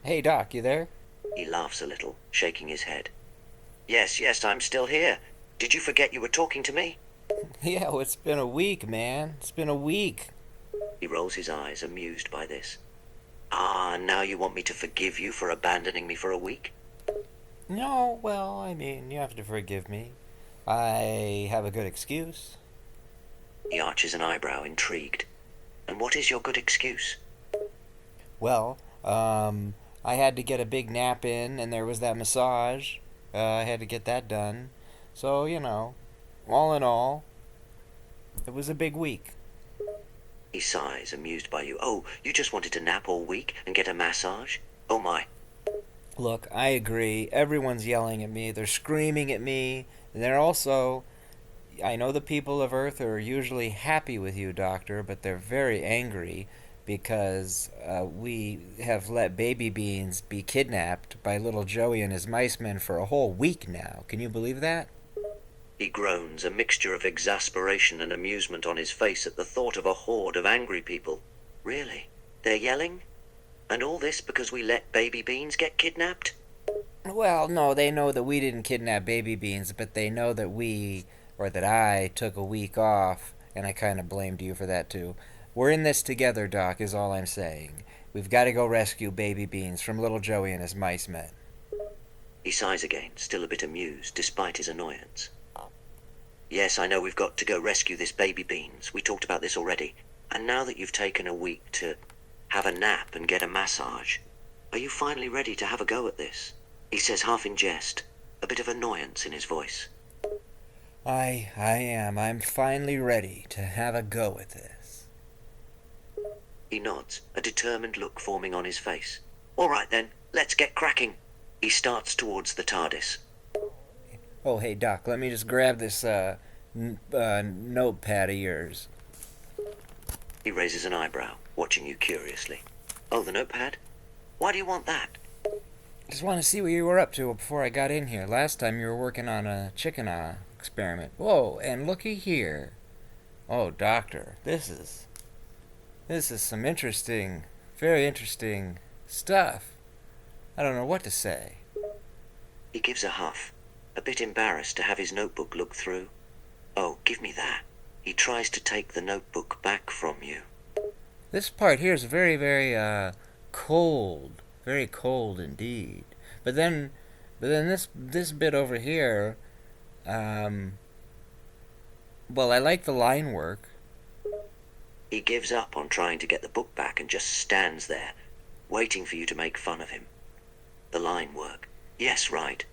Hey, Doc, you there? He laughs a little, shaking his head. Yes, yes, I'm still here. Did you forget you were talking to me? Yeah, well, it's been a week, man. It's been a week. He rolls his eyes, amused by this. Ah, now you want me to forgive you for abandoning me for a week? No, well, you have to forgive me. I have a good excuse. He arches an eyebrow, intrigued. And what is your good excuse? Well, I had to get a big nap in, and there was that massage. I had to get that done. So, all in all, it was a big week. He sighs, amused by you. Oh, you just wanted to nap all week and get a massage? Oh my. Look, I agree. Everyone's yelling at me. They're screaming at me. And they're also I know the people of Earth are usually happy with you, Doctor, but they're very angry because we have let baby beans be kidnapped by Little Joey and his mice men for a whole week now. Can you believe that? He groans, a mixture of exasperation and amusement on his face at the thought of a horde of angry people. Really? They're yelling? And all this because we let baby beans get kidnapped? Well, no, they know that we didn't kidnap baby beans, but they know that or that I, took a week off, and I kind of blamed you for that too. We're in this together, Doc, is all I'm saying. We've got to go rescue baby beans from Little Joey and his mice men. He sighs again, still a bit amused, despite his annoyance. Yes, I know we've got to go rescue this baby beans. We talked about this already. And now that you've taken a week to have a nap and get a massage, are you finally ready to have a go at this? He says half in jest, a bit of annoyance in his voice. I am. I'm finally ready to have a go at this. He nods, a determined look forming on his face. All right then, let's get cracking. He starts towards the TARDIS. Oh, hey, Doc, let me just grab this notepad of yours. He raises an eyebrow, watching you curiously. Oh, the notepad? Why do you want that? Just want to see what you were up to before I got in here. Last time you were working on a chicken experiment. Whoa, and looky here. Oh, Doctor, this is some very interesting stuff. I don't know what to say. He gives a huff, a bit embarrassed to have his notebook looked through. Oh, give me that. He tries to take the notebook back from you. This part here is very, very cold, very cold indeed. But then, this bit over here, um, well, I like the line work. He gives up on trying to get the book back and just stands there, waiting for you to make fun of him. The line work. Yes, right.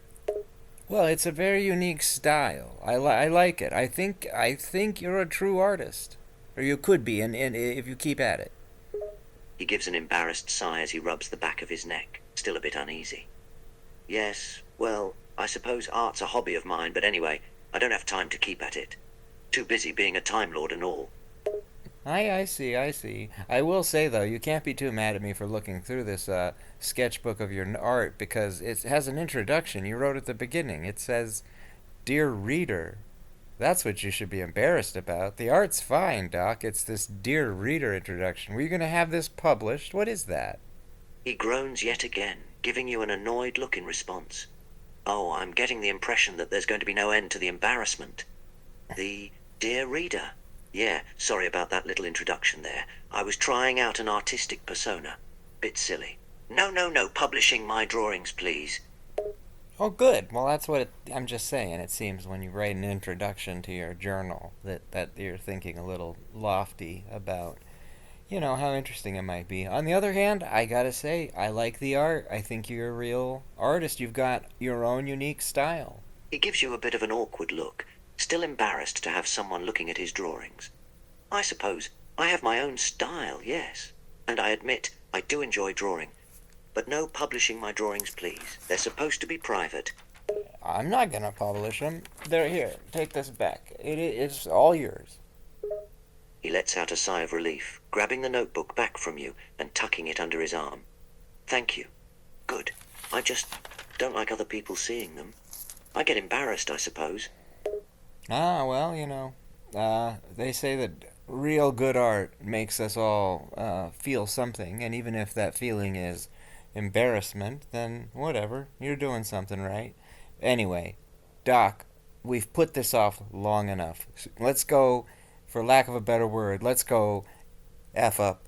Well, it's a very unique style. I like it. I think you're a true artist, or you could be, and if you keep at it. He gives an embarrassed sigh as he rubs the back of his neck, still a bit uneasy. Yes, well, I suppose art's a hobby of mine, but anyway, I don't have time to keep at it. Too busy being a Time Lord and all. I see. I will say though, you can't be too mad at me for looking through this sketchbook of your art because it has an introduction you wrote at the beginning. It says, "Dear Reader." That's what you should be embarrassed about. The art's fine, Doc. It's this "Dear Reader" introduction. Were you going to have this published? What is that? He groans yet again, giving you an annoyed look in response. Oh, I'm getting the impression that there's going to be no end to the embarrassment. The Dear Reader. Yeah, sorry about that little introduction there. I was trying out an artistic persona. Bit silly. No, no, no, publishing my drawings, please. Oh, good. Well, that's what I'm just saying. It seems when you write an introduction to your journal that you're thinking a little lofty about, how interesting it might be. On the other hand, I gotta say, I like the art. I think you're a real artist. You've got your own unique style. He gives you a bit of an awkward look, still embarrassed to have someone looking at his drawings. I suppose I have my own style, yes. And I admit I do enjoy drawing. But no publishing my drawings, please. They're supposed to be private. I'm not gonna publish them. They're here. Take this back. It's all yours. He lets out a sigh of relief, grabbing the notebook back from you and tucking it under his arm. Thank you. Good. I just don't like other people seeing them. I get embarrassed, I suppose. Ah, well, they say that real good art makes us all feel something, and even if that feeling is embarrassment, then whatever, you're doing something right. Anyway, Doc, we've put this off long enough. Let's go, for lack of a better word, let's go F up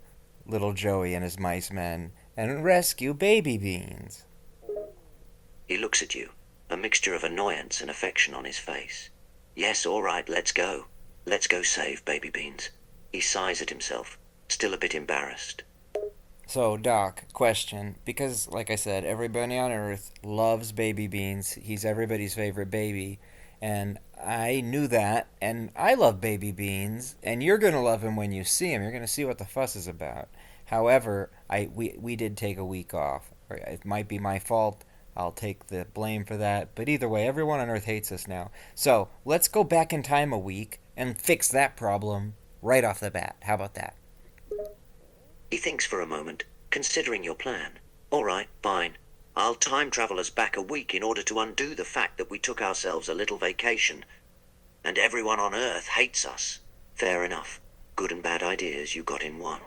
little Joey and his mice men and rescue Baby Beans. He looks at you, a mixture of annoyance and affection on his face. Yes, all right, let's go. Let's go save Baby Beans. He sighs at himself, still a bit embarrassed. So, Doc, question, because, like I said, everybody on Earth loves Baby Beans. He's everybody's favorite baby. And I knew that, and I love Baby Beans, and you're going to love him when you see him. You're going to see what the fuss is about. However, we did take a week off. It might be my fault. I'll take the blame for that. But either way, everyone on Earth hates us now. So, let's go back in time a week and fix that problem right off the bat. How about that? He thinks for a moment, considering your plan. All right, fine. I'll time travel us back a week in order to undo the fact that we took ourselves a little vacation, and everyone on Earth hates us. Fair enough. Good and bad ideas, you got in one.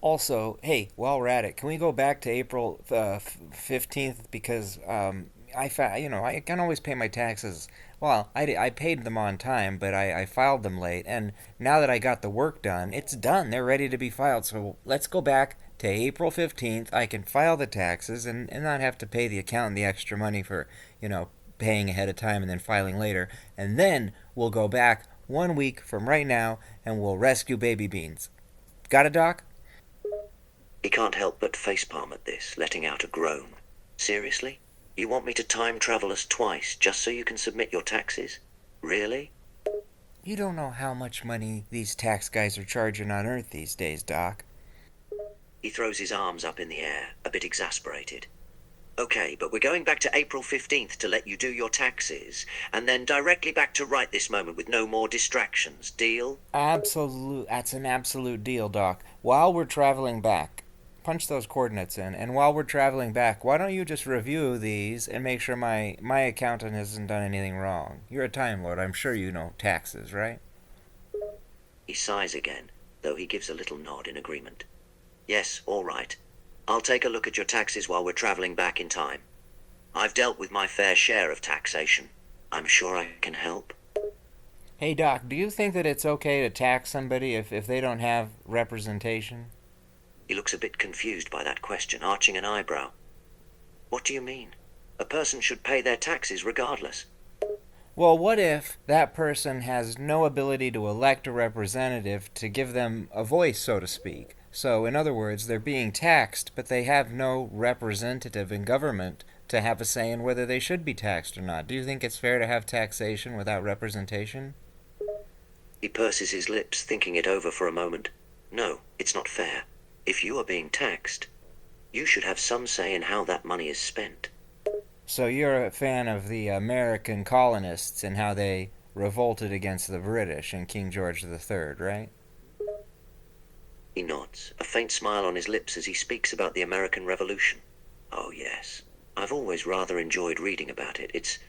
Also, hey, while we're at it, can we go back to April 15th? Because I can always pay my taxes. Well, I paid them on time, but I filed them late. And now that I got the work done, it's done. They're ready to be filed. So let's go back to April 15th. I can file the taxes and not have to pay the accountant the extra money for, paying ahead of time and then filing later. And then we'll go back 1 week from right now and we'll rescue Baby Beans. Got it, Doc? He can't help but facepalm at this, letting out a groan. Seriously? You want me to time travel us twice just so you can submit your taxes? Really? You don't know how much money these tax guys are charging on Earth these days, Doc. He throws his arms up in the air, a bit exasperated. Okay, but we're going back to April 15th to let you do your taxes, and then directly back to right this moment with no more distractions. Deal? That's an absolute deal, Doc. While we're traveling back, punch those coordinates in, and while we're traveling back, why don't you just review these and make sure my accountant hasn't done anything wrong? You're a Time Lord, I'm sure you know taxes, right? He sighs again, though he gives a little nod in agreement. Yes, all right. I'll take a look at your taxes while we're traveling back in time. I've dealt with my fair share of taxation. I'm sure I can help. Hey, Doc, do you think that it's okay to tax somebody if they don't have representation? He looks a bit confused by that question, arching an eyebrow. What do you mean? A person should pay their taxes regardless. Well, what if that person has no ability to elect a representative to give them a voice, so to speak? So, in other words, they're being taxed, but they have no representative in government to have a say in whether they should be taxed or not. Do you think it's fair to have taxation without representation? He purses his lips, thinking it over for a moment. No, it's not fair. If you are being taxed, you should have some say in how that money is spent. So you're a fan of the American colonists and how they revolted against the British and King George III, right? He nods, a faint smile on his lips as he speaks about the American Revolution. Oh, yes. I've always rather enjoyed reading about it. It's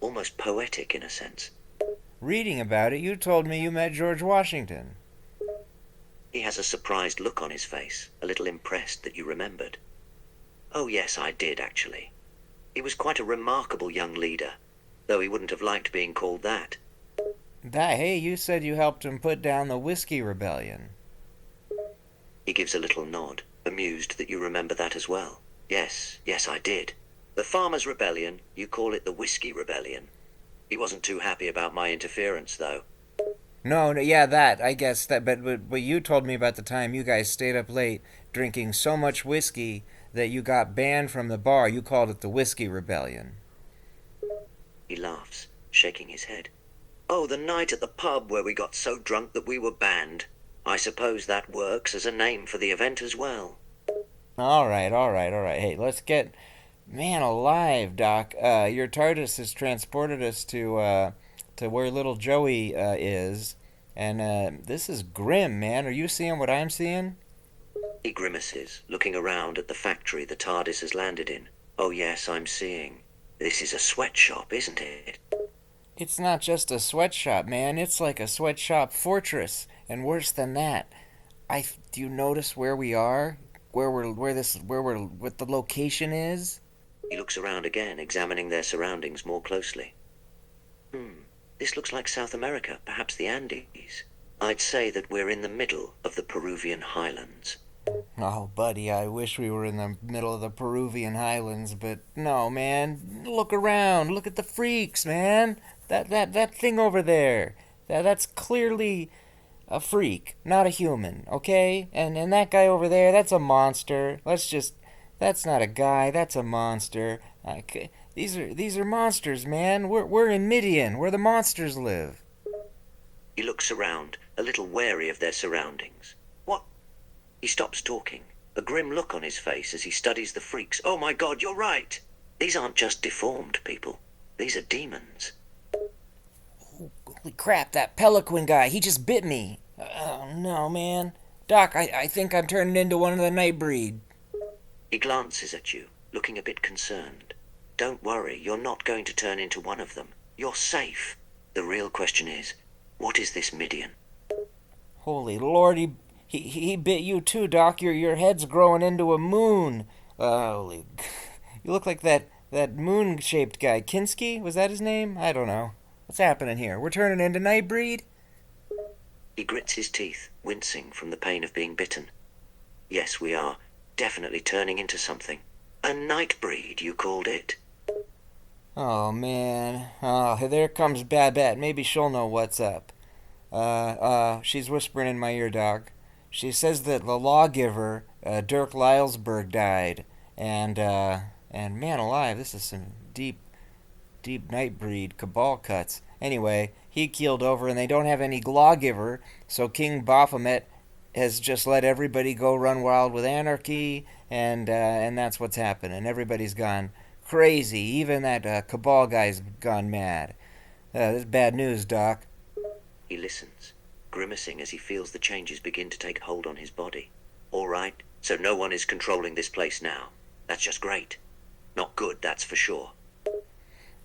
almost poetic in a sense. Reading about it, you told me you met George Washington. He has a surprised look on his face, a little impressed that you remembered. Oh, yes, I did, actually. He was quite a remarkable young leader, though he wouldn't have liked being called that. Hey, you said you helped him put down the Whiskey Rebellion. He gives a little nod, amused that you remember that as well. Yes, I did. The Farmers' Rebellion, you call it the Whiskey Rebellion. He wasn't too happy about my interference, though. No, yeah, that, I guess, but you told me about the time you guys stayed up late drinking so much whiskey that you got banned from the bar. You called it the Whiskey Rebellion. He laughs, shaking his head. Oh, the night at the pub where we got so drunk that we were banned. I suppose that works as a name for the event as well. All right. Hey, let's get... Man alive, Doc. Your TARDIS has transported us to where little Joey is. And this is grim, man. Are you seeing what I'm seeing? He grimaces, looking around at the factory the TARDIS has landed in. Oh yes, I'm seeing. This is a sweatshop, isn't it? It's not just a sweatshop, man. It's like a sweatshop fortress. And worse than that. Do you notice where we are? what the location is? He looks around again, examining their surroundings more closely. This looks like South America, perhaps the Andes. I'd say that we're in the middle of the Peruvian highlands. Oh, buddy, I wish we were in the middle of the Peruvian highlands, but no, man. Look around. Look at the freaks, man. That thing over there. That's clearly a freak, not a human, okay? And that guy over there, that's a monster. That's not a guy, that's a monster. These are monsters, man. We're in Midian, where the monsters live. He looks around, a little wary of their surroundings. What? He stops talking, a grim look on his face as he studies the freaks. Oh my God, you're right! These aren't just deformed people. These are demons. Holy crap, that Pelican guy, he just bit me. Oh no, man. Doc, I think I'm turning into one of the Nightbreed. He glances at you, looking a bit concerned. Don't worry, you're not going to turn into one of them. You're safe. The real question is, what is this Midian? Holy Lord, he bit you too, Doc. Your head's growing into a moon. Holy, you look like that moon-shaped guy. Kinski? Was that his name? I don't know. What's happening here? We're turning into Nightbreed? He grits his teeth, wincing from the pain of being bitten. Yes, we are. Definitely turning into something. A Nightbreed, you called it. Oh, man. Oh, there comes Babette. Maybe she'll know what's up. She's whispering in my ear, Doc. She says that the lawgiver, Dirk Lylesburg, died. And man alive, this is some deep Nightbreed cabal cuts. Anyway, he keeled over and they don't have any lawgiver, so King Baphomet has just let everybody go run wild with anarchy, and that's what's happening. Everybody's gone crazy. Even that cabal guy's gone mad. This is bad news, Doc. He listens, grimacing as he feels the changes begin to take hold on his body. All right, so no one is controlling this place now. That's just great. Not good, that's for sure.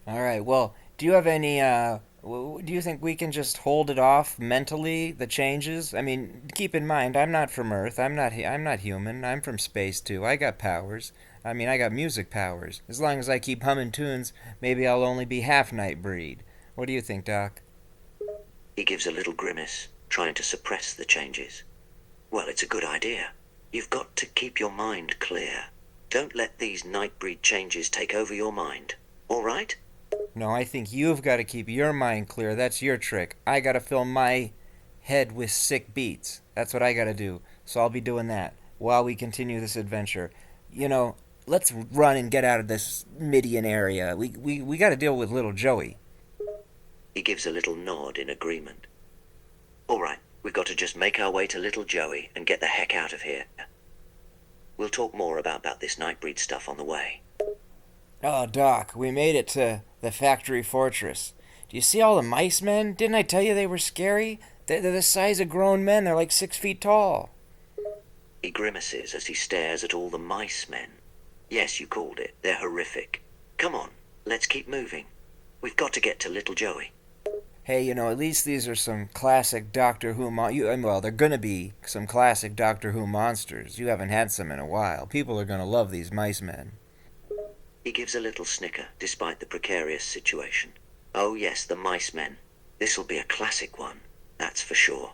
All right, well, do you have any, do you think we can just hold it off mentally, the changes? I mean, keep in mind, I'm not from Earth. I'm not human. I'm from space, too. I got powers. I mean, I got music powers. As long as I keep humming tunes, maybe I'll only be half Nightbreed. What do you think, Doc? He gives a little grimace, trying to suppress the changes. Well, it's a good idea. You've got to keep your mind clear. Don't let these Nightbreed changes take over your mind. All right? No, I think you've got to keep your mind clear. That's your trick. I got to fill my head with sick beats. That's what I got to do. So I'll be doing that while we continue this adventure. You know, let's run and get out of this Midian area. We got to deal with Lil Joey. He gives a little nod in agreement. All right, we've got to just make our way to Little Joey and get the heck out of here. We'll talk more about this Nightbreed stuff on the way. Oh, Doc, we made it to the factory fortress. Do you see all the mice men? Didn't I tell you they were scary? They're the size of grown men. They're like 6 feet tall. He grimaces as he stares at all the mice men. Yes, you called it. They're horrific. Come on, let's keep moving. We've got to get to Little Joey. Hey, you know, at least these are some classic Doctor Who well, they're gonna be some classic Doctor Who monsters. You haven't had some in a while. People are gonna love these mice men. He gives a little snicker, despite the precarious situation. Oh yes, the mice men. This'll be a classic one, that's for sure.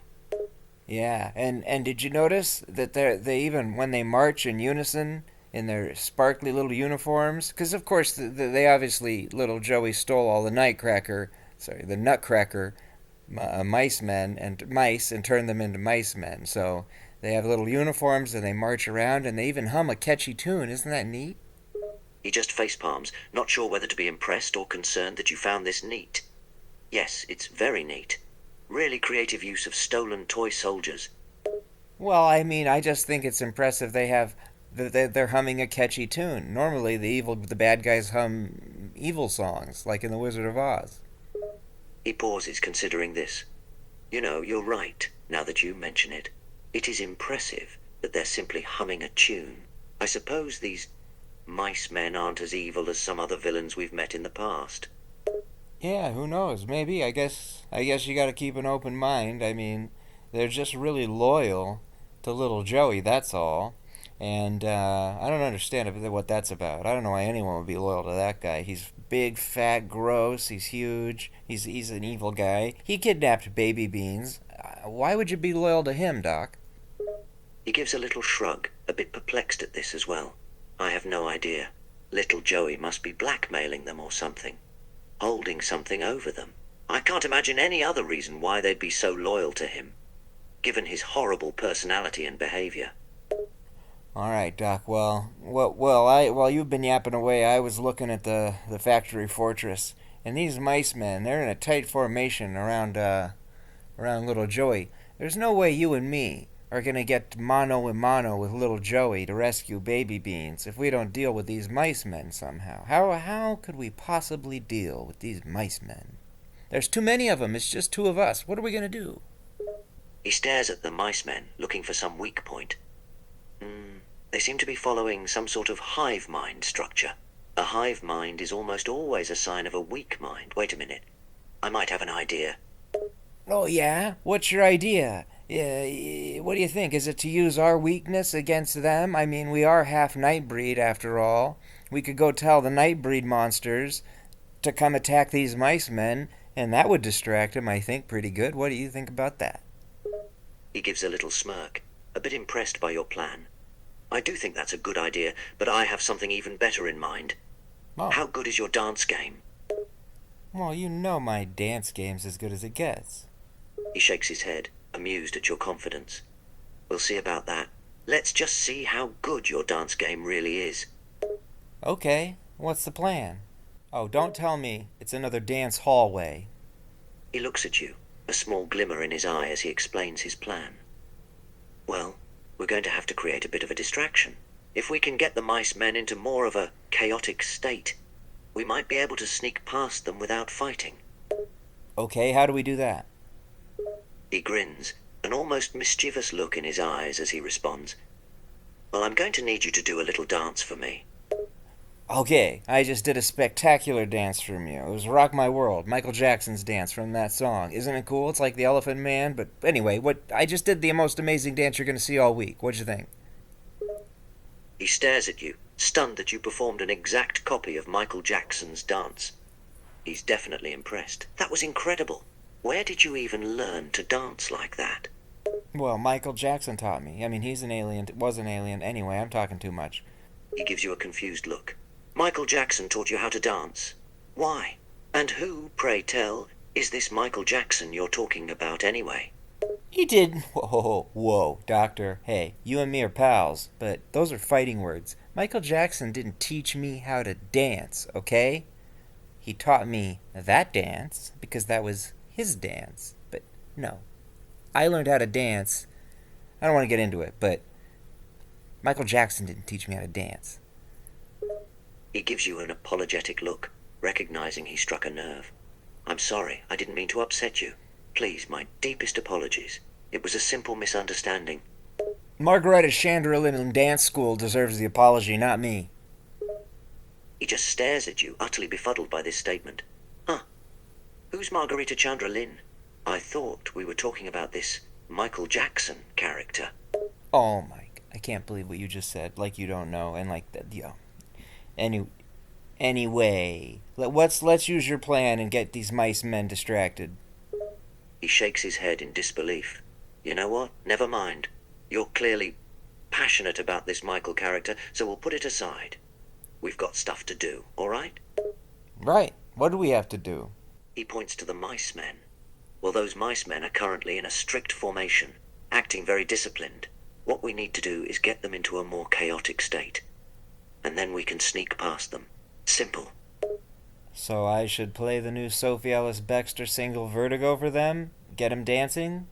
Yeah, and did you notice that they even, when they march in unison in their sparkly little uniforms, because of course they obviously, Little Joey stole all the nutcracker mice men and mice and turned them into mice men. So they have little uniforms and they march around and they even hum a catchy tune. Isn't that neat? He just facepalms, not sure whether to be impressed or concerned that you found this neat. Yes, it's very neat. Really creative use of stolen toy soldiers. Well, I mean, I just think it's impressive they're humming a catchy tune. Normally the bad guys hum evil songs, like in The Wizard of Oz. He pauses, considering this. You know, you're right, now that you mention it. It is impressive that they're simply humming a tune. I suppose these mice men aren't as evil as some other villains we've met in the past. Yeah, who knows? Maybe. I guess you gotta keep an open mind. I mean, they're just really loyal to Little Joey, that's all. And I don't understand what that's about. I don't know why anyone would be loyal to that guy. He's big, fat, gross. He's huge. He's an evil guy. He kidnapped baby beans. Why would you be loyal to him, Doc? He gives a little shrug, a bit perplexed at this as well. I have no idea. Little Joey must be blackmailing them or something. Holding something over them. I can't imagine any other reason why they'd be so loyal to him, given his horrible personality and behavior. All right, Doc. While you've been yapping away, I was looking at the factory fortress, and these mice men, they're in a tight formation around little Joey. There's no way you and me are gonna get mano a mano with little Joey to rescue baby beans if we don't deal with these mice men somehow. How could we possibly deal with these mice men? There's too many of them. It's just two of us. What are we gonna do? He stares at the mice men, looking for some weak point. They seem to be following some sort of hive mind structure. A hive mind is almost always a sign of a weak mind. Wait a minute. I might have an idea. Oh, yeah? What's your idea? What do you think? Is it to use our weakness against them? I mean, we are half Nightbreed after all. We could go tell the Nightbreed monsters to come attack these mice men, and that would distract them, I think, pretty good. What do you think about that? He gives a little smirk, a bit impressed by your plan. I do think that's a good idea, but I have something even better in mind. Oh. How good is your dance game? Well, you know my dance game's as good as it gets. He shakes his head, amused at your confidence. We'll see about that. Let's just see how good your dance game really is. Okay, what's the plan? Oh, don't tell me it's another dance hallway. He looks at you, a small glimmer in his eye as he explains his plan. Well, we're going to have to create a bit of a distraction. If we can get the mice men into more of a chaotic state, we might be able to sneak past them without fighting. Okay, how do we do that? He grins, an almost mischievous look in his eyes as he responds. Well, I'm going to need you to do a little dance for me. Okay, I just did a spectacular dance from you. It was Rock My World, Michael Jackson's dance from that song. Isn't it cool? It's like the Elephant Man, but anyway, I just did the most amazing dance you're going to see all week. What'd you think? He stares at you, stunned that you performed an exact copy of Michael Jackson's dance. He's definitely impressed. That was incredible. Where did you even learn to dance like that? Well, Michael Jackson taught me. I mean, he's an alien, was an alien. Anyway, I'm talking too much. He gives you a confused look. Michael Jackson taught you how to dance. Why? And who, pray tell, is this Michael Jackson you're talking about anyway? He did. Whoa, Doctor. Hey, you and me are pals, but those are fighting words. Michael Jackson didn't teach me how to dance, okay? He taught me that dance because that was his dance. But no, I learned how to dance. I don't want to get into it, but Michael Jackson didn't teach me how to dance. He gives you an apologetic look, recognizing he struck a nerve. I'm sorry, I didn't mean to upset you. Please, my deepest apologies. It was a simple misunderstanding. Margareta Chandlerlin in dance school deserves the apology, not me. He just stares at you, utterly befuddled by this statement. Huh. Who's Margarita Chandra-Lynn? I thought we were talking about this Michael Jackson character. Oh my, I can't believe what you just said. Like you don't know, and like that, yeah. Anyway, let's use your plan and get these mice men distracted. He shakes his head in disbelief. You know what? Never mind. You're clearly passionate about this Michael character, so we'll put it aside. We've got stuff to do, all right? Right. What do we have to do? He points to the mice men. Well, those mice men are currently in a strict formation, acting very disciplined. What we need to do is get them into a more chaotic state. And then we can sneak past them. Simple. So I should play the new Sophie Ellis-Bextor single Vertigo for them? Get 'em dancing?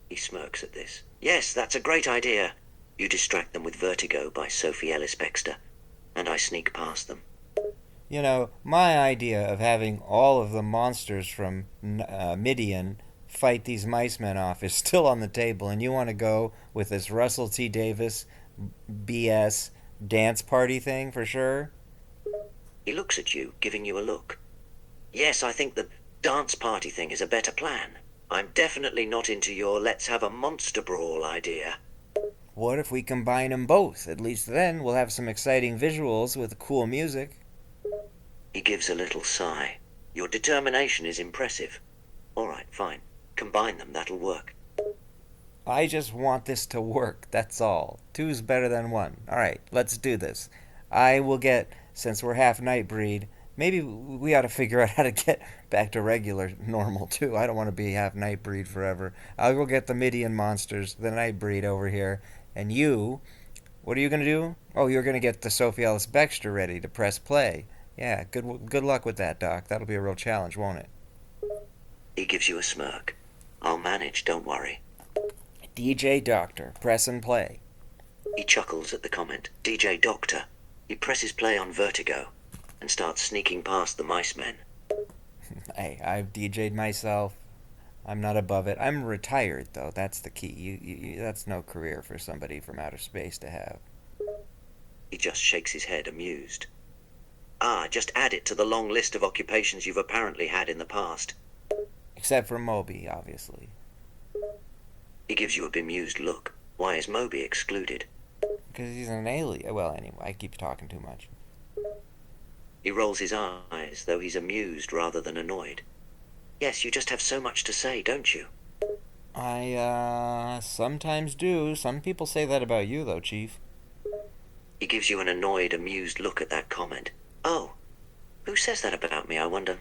He smirks at this. Yes, that's a great idea. You distract them with Vertigo by Sophie Ellis-Bextor, and I sneak past them. You know, my idea of having all of the monsters from Midian fight these mice men off is still on the table, and you want to go with this Russell T. Davis BS dance party thing for sure? He looks at you, giving you a look. Yes, I think the dance party thing is a better plan. I'm definitely not into your let's have a monster brawl idea. What if we combine them both? At least then we'll have some exciting visuals with cool music. He gives a little sigh. Your determination is impressive. All right, fine. Combine them, that'll work. I just want this to work, that's all. Two's better than one. Alright, let's do this. I will get, since we're half Nightbreed, maybe we ought to figure out how to get back to regular normal too. I don't want to be half Nightbreed forever. I'll go get the Midian monsters, the Nightbreed over here. And you, what are you going to do? Oh, you're going to get the Sophie Ellis Bextor ready to press play. Yeah, good luck with that, Doc. That'll be a real challenge, won't it? He gives you a smirk. I'll manage, don't worry. DJ Doctor, press and play. He chuckles at the comment. DJ Doctor. He presses play on Vertigo and starts sneaking past the mice men. Hey, I've DJ'd myself. I'm not above it. I'm retired, though. That's the key. That's no career for somebody from outer space to have. He just shakes his head, amused. Ah, just add it to the long list of occupations you've apparently had in the past. Except for Moby, obviously. He gives you a bemused look. Why is Moby excluded? Because he's an alien. Well, anyway, I keep talking too much. He rolls his eyes, though he's amused rather than annoyed. Yes, you just have so much to say, don't you? I sometimes do. Some people say that about you, though, Chief. He gives you an annoyed, amused look at that comment. Oh, who says that about me, I wonder,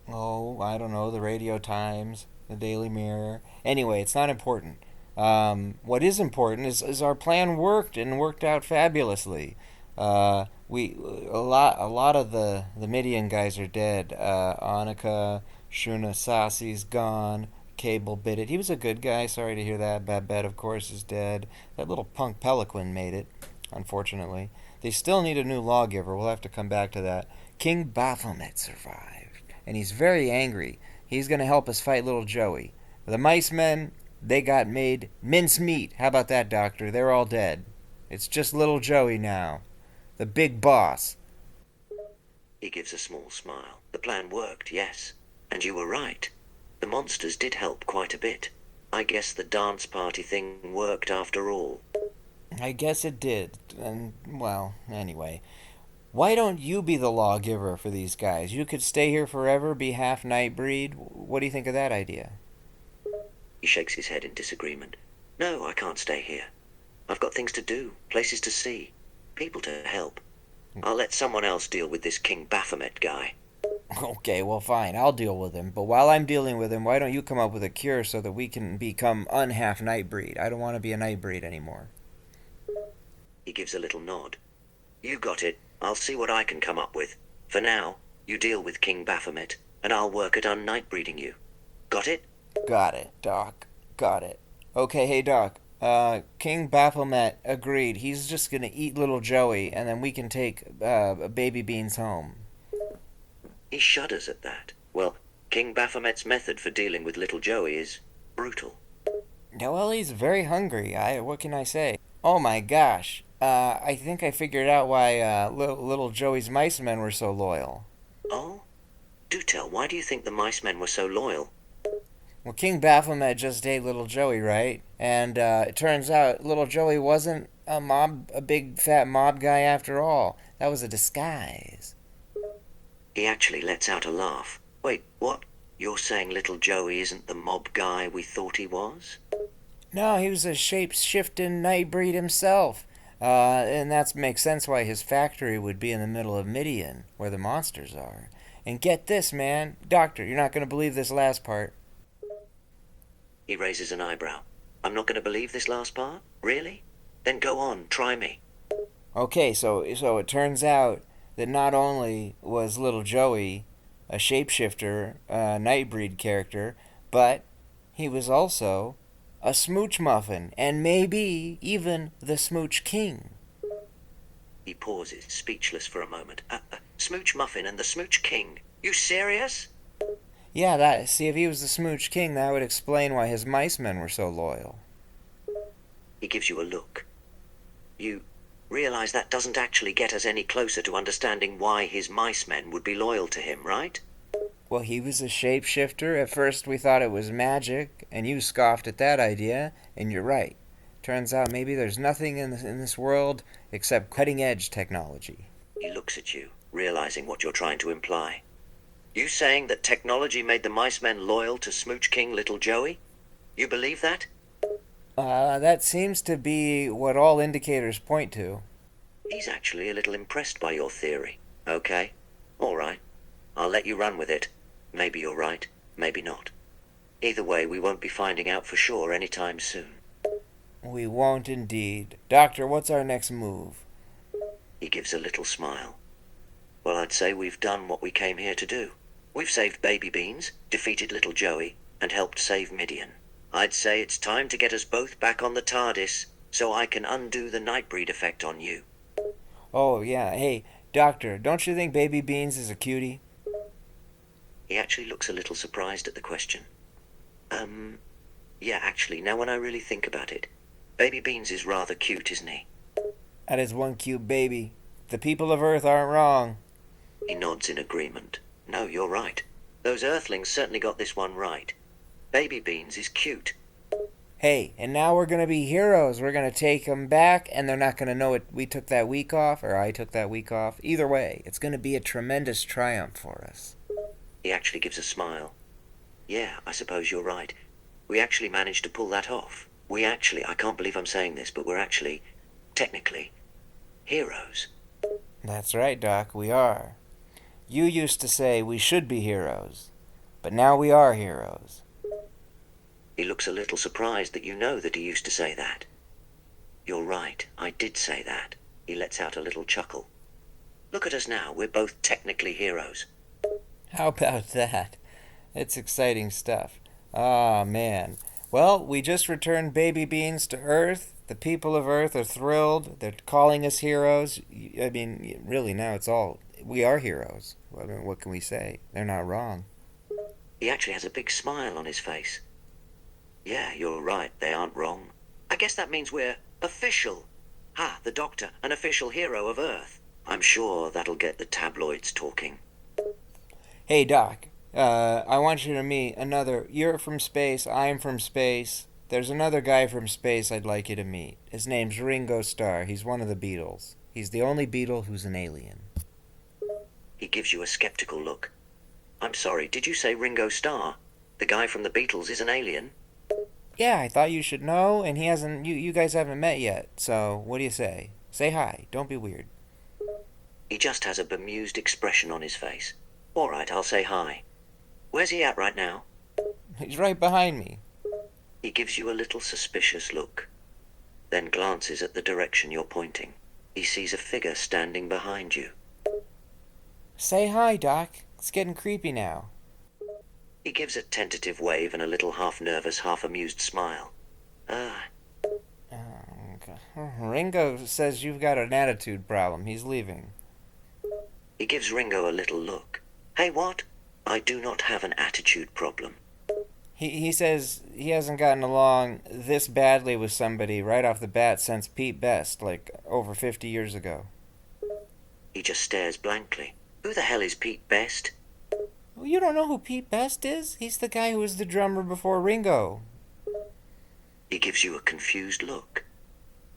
Oh, I don't know, the Radio Times, the Daily Mirror. Anyway, it's not important. What is important is our plan worked and worked out fabulously. A lot of the Midian guys are dead. Annika, Shuna Sasi's gone. Cable bit it. He was a good guy. Sorry to hear that. Babette, of course, is dead. That little punk Pelican made it, unfortunately. They still need a new lawgiver. We'll have to come back to that. King Baphomet survived, and he's very angry. He's going to help us fight Little Joey. The mice men, they got made mincemeat. How about that, Doctor? They're all dead. It's just Little Joey now. The big boss. He gives a small smile. The plan worked, yes. And you were right. The monsters did help quite a bit. I guess the dance party thing worked after all. I guess it did. And, well, anyway. Why don't you be the lawgiver for these guys? You could stay here forever, be half Nightbreed. What do you think of that idea? He shakes his head in disagreement. No, I can't stay here. I've got things to do, places to see, people to help. I'll let someone else deal with this King Baphomet guy. Okay, well, fine. I'll deal with him. But while I'm dealing with him, why don't you come up with a cure so that we can become unhalf Nightbreed? I don't want to be a Nightbreed anymore. He gives a little nod. You got it. I'll see what I can come up with. For now, you deal with King Baphomet, and I'll work at unnightbreeding you. Got it? Got it, Doc. Got it. Okay, hey, Doc. King Baphomet agreed. He's just gonna eat Little Joey, and then we can take Baby Beans home. He shudders at that. Well, King Baphomet's method for dealing with Little Joey is brutal. Yeah, well, he's very hungry. What can I say? Oh my gosh. I think I figured out why little Joey's mice men were so loyal. Oh? Do tell, why do you think the mice men were so loyal? Well, King Baphomet just ate Little Joey, right? And it turns out Little Joey wasn't a big fat mob guy after all. That was a disguise. He actually lets out a laugh. Wait, what? You're saying Little Joey isn't the mob guy we thought he was? No, he was a shape-shifting Nightbreed himself. And that makes sense why his factory would be in the middle of Midian, where the monsters are. And get this, man. Doctor, you're not going to believe this last part. He raises an eyebrow. I'm not going to believe this last part? Really? Then go on, try me. Okay, so it turns out that not only was Little Joey a shapeshifter, Nightbreed character, but he was also a smooch muffin, and maybe even the Smooch King. He pauses, speechless for a moment. Smooch Muffin and the Smooch King? You serious? Yeah, see, if he was the Smooch King, that would explain why his mice men were so loyal. He gives you a look. You realize that doesn't actually get us any closer to understanding why his mice men would be loyal to him, right? Well, he was a shapeshifter. At first we thought it was magic, and you scoffed at that idea, and you're right. Turns out maybe there's nothing in this world except cutting-edge technology. He looks at you, realizing what you're trying to imply. You saying that technology made the mice men loyal to Smooch King Little Joey? You believe that? That seems to be what all indicators point to. He's actually a little impressed by your theory. Okay, all right. I'll let you run with it. Maybe you're right, maybe not. Either way, we won't be finding out for sure anytime soon. We won't indeed. Doctor, what's our next move? He gives a little smile. Well, I'd say we've done what we came here to do. We've saved Baby Beans, defeated Little Joey, and helped save Midian. I'd say it's time to get us both back on the TARDIS so I can undo the Nightbreed effect on you. Oh, yeah. Hey, Doctor, don't you think Baby Beans is a cutie? He actually looks a little surprised at the question. Yeah, actually, now when I really think about it, Baby Beans is rather cute, isn't he? That is one cute baby. The people of Earth aren't wrong. He nods in agreement. No, you're right. Those Earthlings certainly got this one right. Baby Beans is cute. Hey, and now we're going to be heroes. We're going to take them back, and they're not going to know it. We took that week off, or I took that week off. Either way, it's going to be a tremendous triumph for us. He actually gives a smile. Yeah, I suppose you're right. We actually managed to pull that off. I can't believe I'm saying this, but we're actually, technically, heroes. That's right, Doc, we are. You used to say we should be heroes, but now we are heroes. He looks a little surprised that you know that he used to say that. You're right, I did say that. He lets out a little chuckle. Look at us now, we're both technically heroes. How about that? It's exciting stuff. Ah, man. Well, we just returned Baby Beans to Earth. The people of Earth are thrilled. They're calling us heroes. I mean, really, now it's all... We are heroes. I mean, what can we say? They're not wrong. He actually has a big smile on his face. Yeah, you're right, they aren't wrong. I guess that means we're official. The Doctor, an official hero of Earth. I'm sure that'll get the tabloids talking. Hey, Doc. I want you to meet another... You're from space, I'm from space. There's another guy from space I'd like you to meet. His name's Ringo Starr. He's one of the Beatles. He's the only Beatle who's an alien. He gives you a skeptical look. I'm sorry, did you say Ringo Starr? The guy from the Beatles is an alien? Yeah, I thought you should know, and he hasn't... You guys haven't met yet, so what do you say? Say hi. Don't be weird. He just has a bemused expression on his face. All right, I'll say hi. Where's he at right now? He's right behind me. He gives you a little suspicious look, then glances at the direction you're pointing. He sees a figure standing behind you. Say hi, Doc. It's getting creepy now. He gives a tentative wave and a little half-nervous, half-amused smile. Okay. Ringo says you've got an attitude problem. He's leaving. He gives Ringo a little look. Hey, what? I do not have an attitude problem. He says he hasn't gotten along this badly with somebody right off the bat since Pete Best, like over 50 years ago. He just stares blankly. Who the hell is Pete Best? Well, you don't know who Pete Best is? He's the guy who was the drummer before Ringo. He gives you a confused look.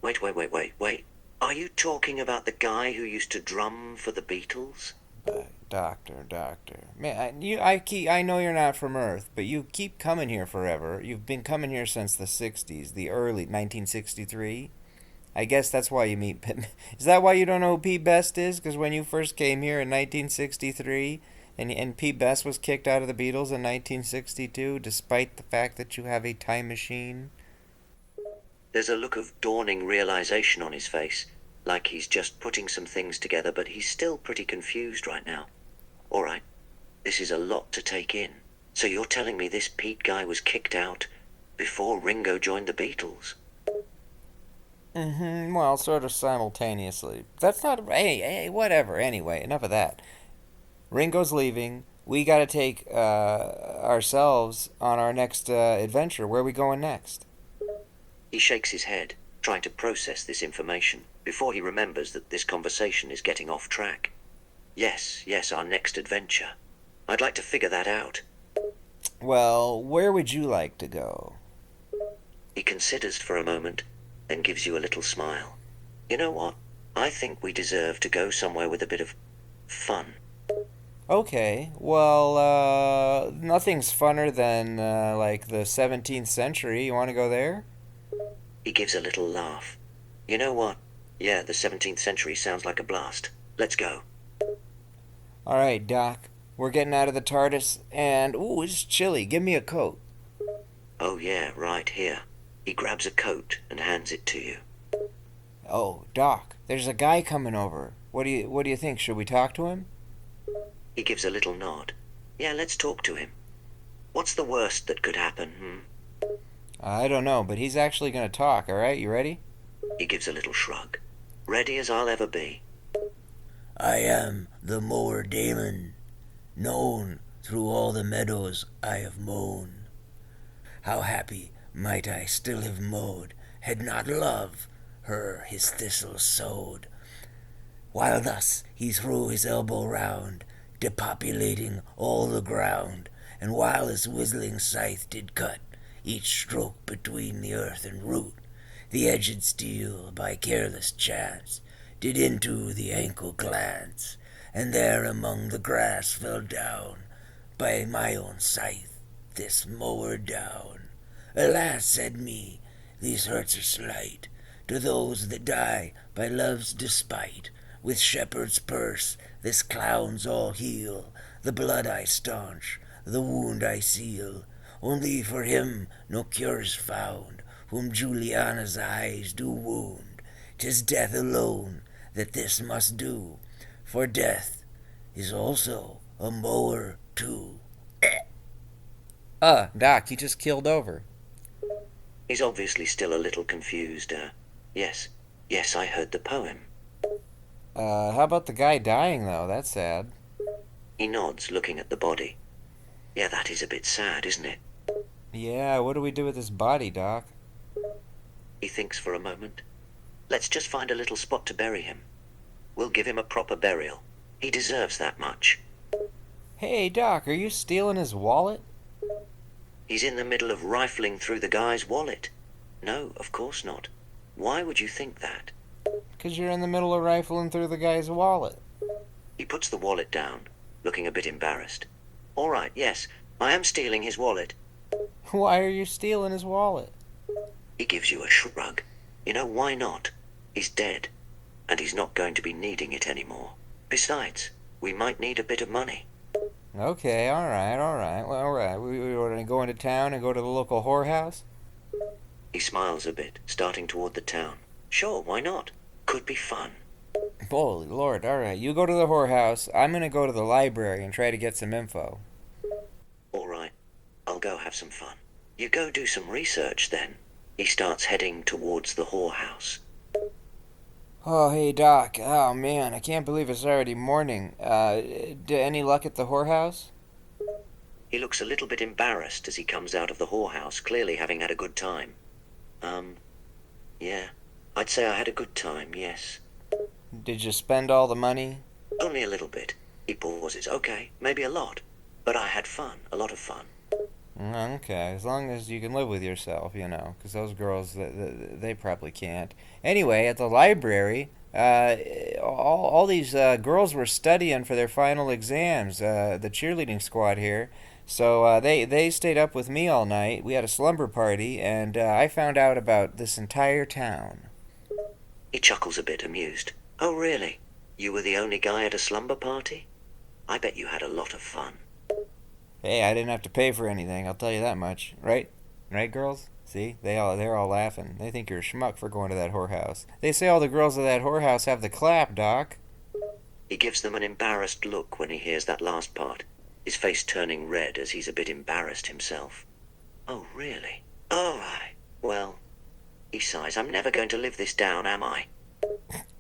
Wait. Are you talking about the guy who used to drum for the Beatles? Doctor. Man, I know you're not from Earth, but you keep coming here forever. You've been coming here since the 60s, the early 1963. I guess that's why you meet... Is that why you don't know who Pete Best is? Because when you first came here in 1963, and Pete Best was kicked out of the Beatles in 1962, despite the fact that you have a time machine? There's a look of dawning realization on his face, like he's just putting some things together, but he's still pretty confused right now. All right, this is a lot to take in. So you're telling me this Pete guy was kicked out before Ringo joined the Beatles? Well, sort of simultaneously. That's not... Hey, whatever. Anyway, enough of that. Ringo's leaving. We gotta take ourselves on our next adventure. Where are we going next? He shakes his head, trying to process this information, before he remembers that this conversation is getting off track. Yes, our next adventure. I'd like to figure that out. Well, where would you like to go? He considers for a moment. then gives you a little smile. You know what? I think we deserve to go somewhere with a bit of fun. Okay, well, nothing's funner than, like, the 17th century. You want to go there? He gives a little laugh. You know what? Yeah, the 17th century sounds like a blast. Let's go. Alright, Doc. We're getting out of the TARDIS, and, ooh, it's chilly. Give me a coat. Oh, yeah, right here. He grabs a coat and hands it to you. Oh, Doc, there's a guy coming over. What do you think? Should we talk to him? He gives a little nod. Yeah, let's talk to him. What's the worst that could happen, I don't know, but he's actually gonna talk, alright? You ready? He gives a little shrug. Ready as I'll ever be. I am the mower Damon, known through all the meadows I have mown. How happy might I still have mowed, had not love her his thistle sowed. While thus he threw his elbow round, depopulating all the ground, and while his whistling scythe did cut each stroke between the earth and root, the edged steel by careless chance did into the ankle glance, and there among the grass fell down by my own scythe this mower down. Alas, said me, these hurts are slight to those that die by love's despite. With shepherd's purse this clown's all heal, the blood I staunch, the wound I seal. Only for him no cure's found, whom Juliana's eyes do wound. 'Tis death alone that this must do, for death is also a mower too. Doc, he just killed over. He's obviously still a little confused. Yes, yes, I heard the poem. How about the guy dying, though? That's sad. He nods, looking at the body. Yeah, that is a bit sad, isn't it? Yeah, what do we do with his body, Doc? He thinks for a moment. Let's just find a little spot to bury him. We'll give him a proper burial. He deserves that much. Hey, Doc, are you stealing his wallet? He's in the middle of rifling through the guy's wallet. No, of course not. Why would you think that? 'Cause you're in the middle of rifling through the guy's wallet. He puts the wallet down, looking a bit embarrassed. All right, yes, I am stealing his wallet. Why are you stealing his wallet? He gives you a shrug. You know, why not? He's dead, and he's not going to be needing it anymore. Besides, we might need a bit of money. Okay, alright. Well, alright. We want to go into town and go to the local whorehouse? He smiles a bit, starting toward the town. Sure, why not? Could be fun. Holy Lord, alright. You go to the whorehouse. I'm gonna go to the library and try to get some info. All right, I'll go have some fun. You go do some research then. He starts heading towards the whorehouse. Oh, hey, Doc. Oh, man, I can't believe it's already morning. Any luck at the whorehouse? He looks a little bit embarrassed as he comes out of the whorehouse, clearly having had a good time. Yeah, I'd say I had a good time, yes. Did you spend all the money? Only a little bit. He pauses. Okay, maybe a lot. But I had fun, a lot of fun. Okay, as long as you can live with yourself, you know, because those girls, they probably can't. Anyway, at the library, all these girls were studying for their final exams, the cheerleading squad here. So they stayed up with me all night. We had a slumber party, and I found out about this entire town. He chuckles a bit, amused. Oh, really? You were the only guy at a slumber party? I bet you had a lot of fun. Hey, I didn't have to pay for anything, I'll tell you that much. Right? Right, girls? See? They're all laughing. They think you're a schmuck for going to that whorehouse. They say all the girls at that whorehouse have the clap, Doc. He gives them an embarrassed look when he hears that last part, his face turning red as he's a bit embarrassed himself. Oh, really? All right. Well, he sighs. I'm never going to live this down, am I?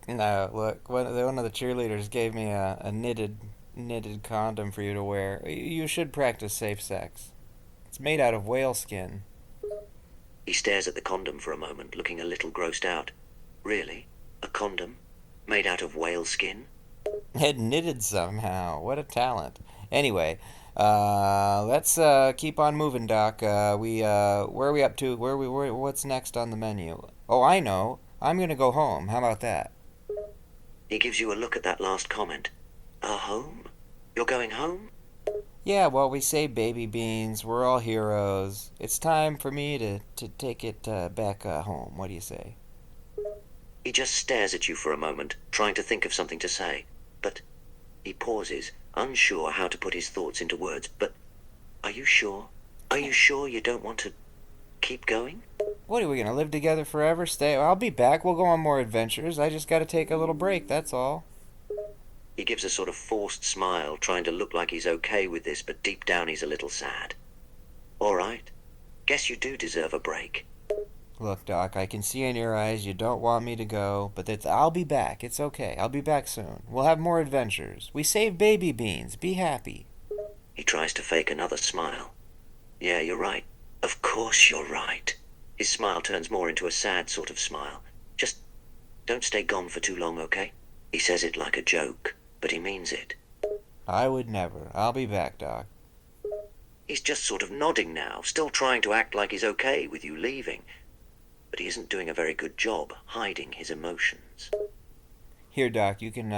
No, look, one of the cheerleaders gave me a knitted condom for you to wear. You should practice safe sex. It's made out of whale skin. He stares at the condom for a moment, looking a little grossed out. Really? A condom? Made out of whale skin? It knitted somehow. What a talent. Anyway, let's keep on moving, Doc. Where are we up to? What's next on the menu? Oh, I know. I'm gonna go home. How about that? He gives you a look at that last comment. A home? You're going home? Yeah, well, we saved baby beans. We're all heroes. It's time for me to take it back home. What do you say? He just stares at you for a moment, trying to think of something to say. But he pauses, unsure how to put his thoughts into words. But are you sure? Are you sure you don't want to keep going? What are we gonna live together forever? Stay? I'll be back. We'll go on more adventures. I just gotta take a little break. That's all. He gives a sort of forced smile, trying to look like he's okay with this, but deep down he's a little sad. All right. Guess you do deserve a break. Look, Doc, I can see in your eyes you don't want me to go, but I'll be back. It's okay. I'll be back soon. We'll have more adventures. We saved baby beans. Be happy. He tries to fake another smile. Yeah, you're right. Of course you're right. His smile turns more into a sad sort of smile. Just don't stay gone for too long, okay? He says it like a joke, but he means it. I would never. I'll be back, Doc. He's just sort of nodding now, still trying to act like he's okay with you leaving. But he isn't doing a very good job hiding his emotions. Here, Doc, you can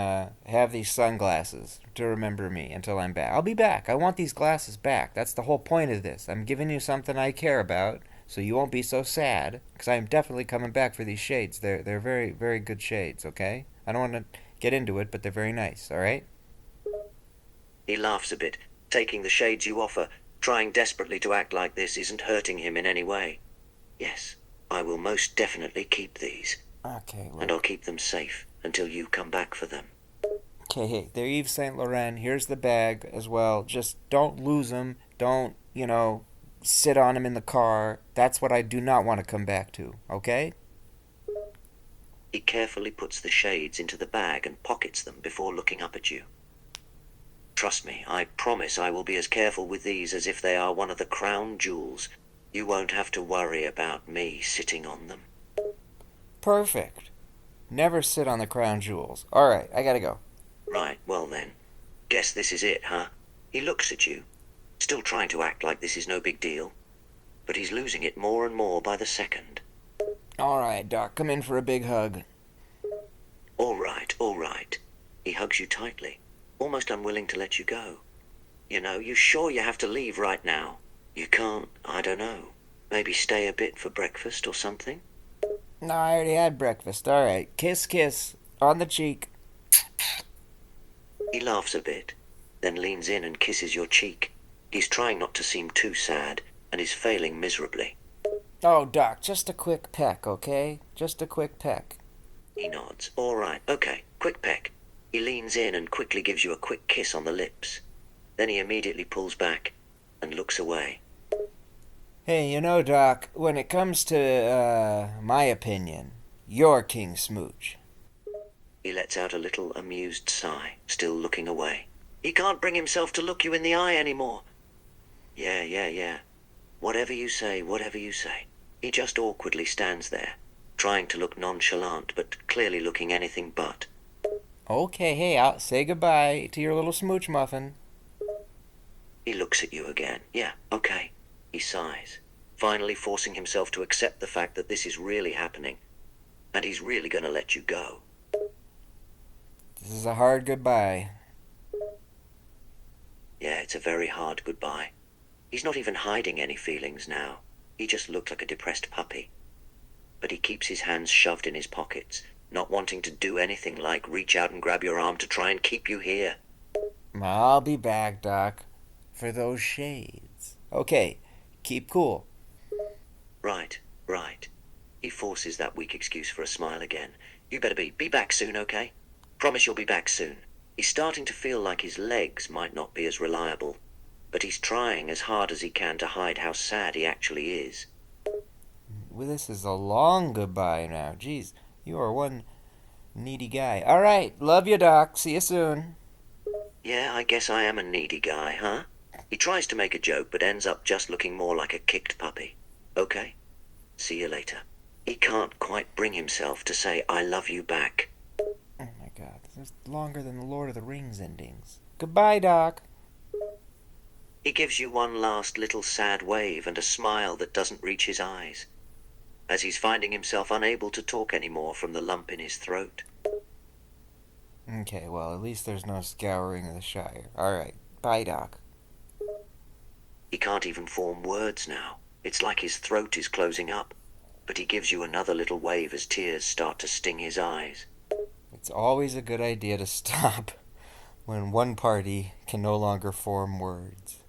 have these sunglasses to remember me until I'm back. I'll be back. I want these glasses back. That's the whole point of this. I'm giving you something I care about, so you won't be so sad, because I'm definitely coming back for these shades. They're very, very good shades, okay? I don't want to get into it, but they're very nice, all right? He laughs a bit, taking the shades you offer, trying desperately to act like this isn't hurting him in any way. Yes, I will most definitely keep these. Okay, look. And I'll keep them safe until you come back for them. Okay, hey, they're Yves Saint Laurent. Here's the bag as well. Just don't lose them. Don't, sit on them in the car. That's what I do not want to come back to, okay? He carefully puts the shades into the bag and pockets them before looking up at you. Trust me, I promise I will be as careful with these as if they are one of the crown jewels. You won't have to worry about me sitting on them. Perfect. Never sit on the crown jewels. All right, I gotta go. Right, well then. Guess this is it, huh? He looks at you, still trying to act like this is no big deal. But he's losing it more and more by the second. All right, Doc, come in for a big hug. All right, all right. He hugs you tightly, almost unwilling to let you go. You sure you have to leave right now? You can't, I don't know. Maybe stay a bit for breakfast or something? No, I already had breakfast. All right, kiss, kiss, on the cheek. He laughs a bit, then leans in and kisses your cheek. He's trying not to seem too sad, and is failing miserably. Oh, Doc, just a quick peck, okay? Just a quick peck. He nods. All right, okay, quick peck. He leans in and quickly gives you a quick kiss on the lips. Then he immediately pulls back and looks away. Hey, Doc, when it comes to, my opinion, you're King Smooch. He lets out a little amused sigh, still looking away. He can't bring himself to look you in the eye anymore. Yeah. Whatever you say, whatever you say. He just awkwardly stands there, trying to look nonchalant, but clearly looking anything but. Okay, hey, I'll say goodbye to your little smooch muffin. He looks at you again. Yeah, okay. He sighs, finally forcing himself to accept the fact that this is really happening, and he's really going to let you go. This is a hard goodbye. Yeah, it's a very hard goodbye. He's not even hiding any feelings now. He just looked like a depressed puppy. But he keeps his hands shoved in his pockets, not wanting to do anything like reach out and grab your arm to try and keep you here. I'll be back, Doc, for those shades. Okay, keep cool. Right. He forces that weak excuse for a smile again. You better be back soon, okay? Promise you'll be back soon. He's starting to feel like his legs might not be as reliable, but he's trying as hard as he can to hide how sad he actually is. Well, this is a long goodbye now. Jeez, you are one needy guy. All right, love you, Doc. See you soon. Yeah, I guess I am a needy guy, huh? He tries to make a joke, but ends up just looking more like a kicked puppy. Okay, see you later. He can't quite bring himself to say I love you back. Oh my God, this is longer than the Lord of the Rings endings. Goodbye, Doc. He gives you one last little sad wave and a smile that doesn't reach his eyes. as he's finding himself unable to talk anymore from the lump in his throat. Okay, well, at least there's no scouring of the Shire. Alright, bye, Doc. He can't even form words now. It's like his throat is closing up. But he gives you another little wave as tears start to sting his eyes. It's always a good idea to stop when one party can no longer form words.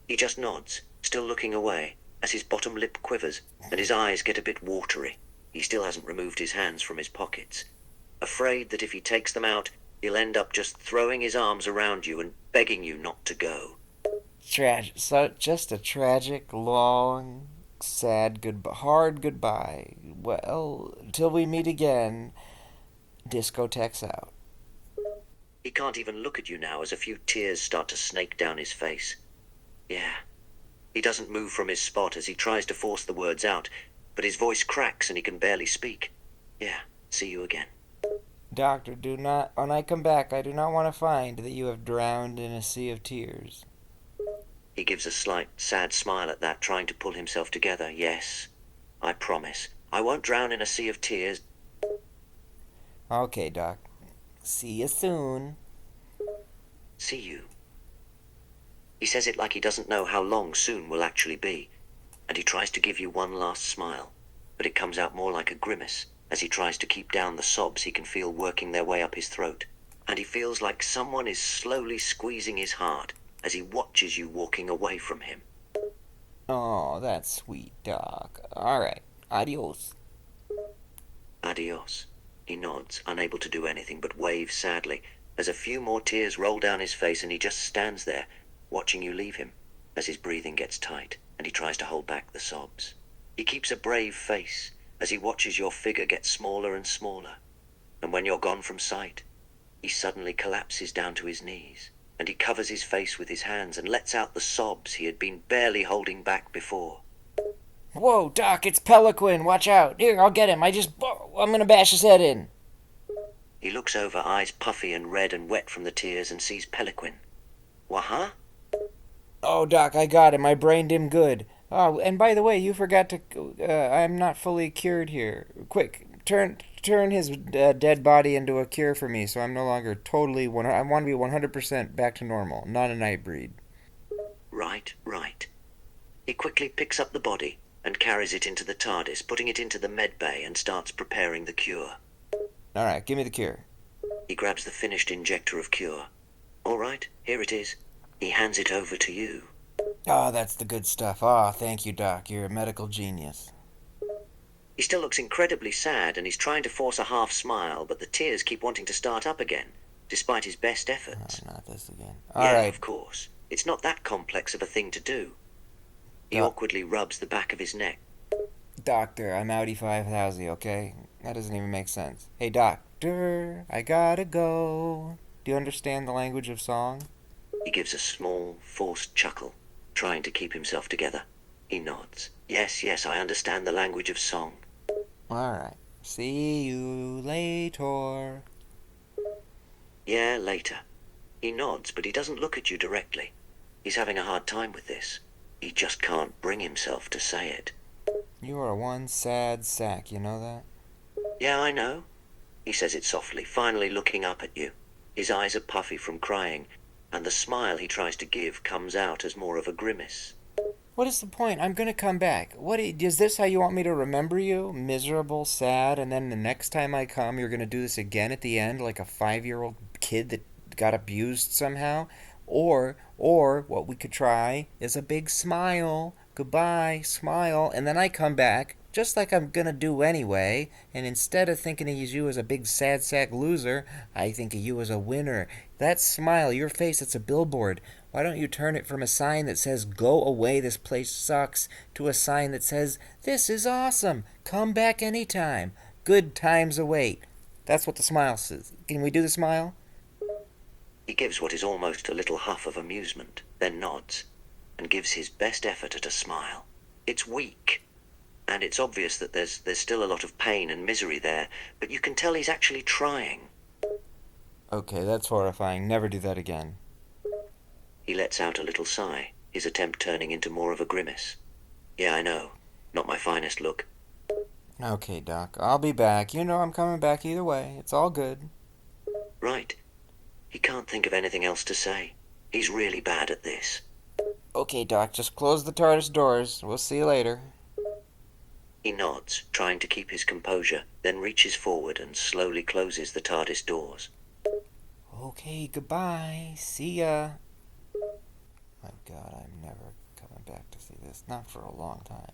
He just nods, still looking away, as his bottom lip quivers and his eyes get a bit watery. He still hasn't removed his hands from his pockets, afraid that if he takes them out, he'll end up just throwing his arms around you and begging you not to go. Tragic. So, just a tragic, long, sad, hard goodbye. Well, till we meet again, Disco Tex out. He can't even look at you now as a few tears start to snake down his face. Yeah. He doesn't move from his spot as he tries to force the words out, but his voice cracks and he can barely speak. Yeah, see you again. Doctor, when I come back, I do not want to find that you have drowned in a sea of tears. He gives a slight, sad smile at that, trying to pull himself together. Yes, I promise. I won't drown in a sea of tears. Okay, Doc. See you soon. See you. He says it like he doesn't know how long soon will actually be, and he tries to give you one last smile, but it comes out more like a grimace as he tries to keep down the sobs he can feel working their way up his throat, and he feels like someone is slowly squeezing his heart as he watches you walking away from him. Oh, that's sweet, Doc. Alright, adios. Adios. He nods, unable to do anything but wave sadly, as a few more tears roll down his face and he just stands there, watching you leave him, as his breathing gets tight and he tries to hold back the sobs. He keeps a brave face as he watches your figure get smaller and smaller, and when you're gone from sight, he suddenly collapses down to his knees, and he covers his face with his hands and lets out the sobs he had been barely holding back before. Whoa, Doc, it's Peliquin. Watch out. Here, I'll get him. I'm gonna bash his head in. He looks over, eyes puffy and red and wet from the tears, and sees Peliquin. Wha-huh? Oh, Doc, I got him. I brained him good. Oh, and by the way, you forgot to... I'm not fully cured here. Quick, turn his dead body into a cure for me so I'm no longer totally... I want to be 100% back to normal, not a Nightbreed. Right. He quickly picks up the body and carries it into the TARDIS, putting it into the med bay and starts preparing the cure. Alright, give me the cure. He grabs the finished injector of cure. All right, here it is. He hands it over to you. Oh, that's the good stuff. Oh, thank you, Doc. You're a medical genius. He still looks incredibly sad and he's trying to force a half smile, but the tears keep wanting to start up again, despite his best efforts. Oh, not this again. Yeah, Alright. of course. It's not that complex of a thing to do. He Doc. awkwardly rubs the back of his neck. Doctor, I'm outie 5,000, okay? That doesn't even make sense. Hey, Doctor, I gotta go. Do you understand the language of song? He gives a small, forced chuckle, trying to keep himself together. He nods. Yes, I understand the language of song. Alright. See you later. Yeah, later. He nods, but he doesn't look at you directly. He's having a hard time with this. He just can't bring himself to say it. You are one sad sack, you know that? Yeah, I know. He says it softly, finally looking up at you. His eyes are puffy from crying, and the smile he tries to give comes out as more of a grimace. What is the point? I'm gonna come back. Is this how you want me to remember you? Miserable, sad, and then the next time I come, you're gonna do this again at the end, like a 5-year-old kid that got abused somehow? Or what we could try is a big smile. Goodbye, smile, and then I come back, just like I'm gonna do anyway, and instead of thinking of you as a big sad sack loser, I think of you as a winner. That smile, your face, it's a billboard. Why don't you turn it from a sign that says, "Go away, this place sucks," to a sign that says, "This is awesome, come back anytime, good times await." That's what the smile says. Can we do the smile? He gives what is almost a little huff of amusement, then nods, and gives his best effort at a smile. It's weak, and it's obvious that there's still a lot of pain and misery there, but you can tell he's actually trying. Okay, that's horrifying. Never do that again. He lets out a little sigh, his attempt turning into more of a grimace. Yeah, I know. Not my finest look. Okay, Doc. I'll be back. You know I'm coming back either way. It's all good. Right. He can't think of anything else to say. He's really bad at this. Okay, Doc. Just close the TARDIS doors. We'll see you later. He nods, trying to keep his composure, then reaches forward and slowly closes the TARDIS doors. Okay, goodbye. See ya. My God, I'm never coming back to see this. Not for a long time.